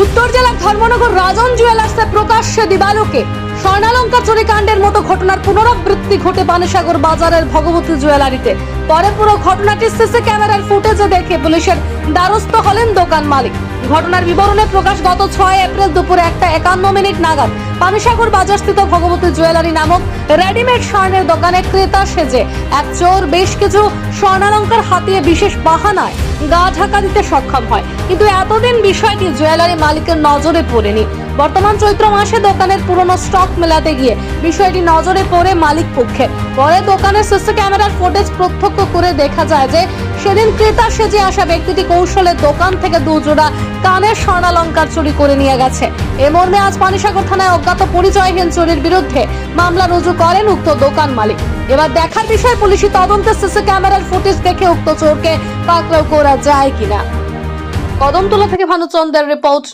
উত্তর জেলার ধর্মনগর রাজন জুয়েলার্সে প্রকাশ্যে দিবালোকে স্বর্ণালঙ্কার চুরি কাণ্ডের মতো ঘটনার পুনরাবৃত্তি ঘটে পানিসাগর বাজারের ভগবতী জুয়েলারিতে। পরে পুরো ঘটনাটি সিসি ক্যামেরার ফুটেজে দেখে পুলিশের দ্বারস্থ হলেন দোকান মালিক। ঘটনার বিবরণে প্রকাশ, গত 6 এপ্রিল দুপুরে 1:51 নাগাদ পানিসাগর বাজারস্থিত ভগবতী জুয়েলারি নামক রেডিমেড স্বর্ণের দোকানে ক্রেতা সেজে এক চোর বেশ কিছু স্বর্ণালঙ্কার হাতিয়ে বিশেষ বাহানায় গা ঢাকা দিতে সক্ষম হয়, কিন্তু এতদিন বিষয়টি জুয়েলারি মালিকের নজরে পড়েনি। বর্তমান চৈত্র মাসে দোকানের পুরনো স্টক মেলাতে গিয়ে বিষয়টি নজরে পড়ে মালিক পক্ষে। পরে দোকানের সিসি ক্যামেরার ফুটেজ প্রত্যক্ষ করে দেখা যায় যে সেদিন ক্রেতা সেজে আসা ব্যক্তিটি কৌশলে দোকান থেকে 2 জোড়া কানের স্বর্ণালঙ্কার চুরি করে নিয়ে গেছে। এ মর্মে আজ পানিসাগর থানায় অজ্ঞাত পরিচয়হীন চোরের বিরুদ্ধে মামলা রুজু করেন উক্ত দোকান মালিক। এবার দেখার বিষয় পুলিশি তদন্তে সিসি ক্যামেরার ফুটেজ দেখে উক্ত চোরকে পাকড়াও করা যায় কিনা। কদমতলা থেকে ভানুচন্দ্রের রিপোর্ট।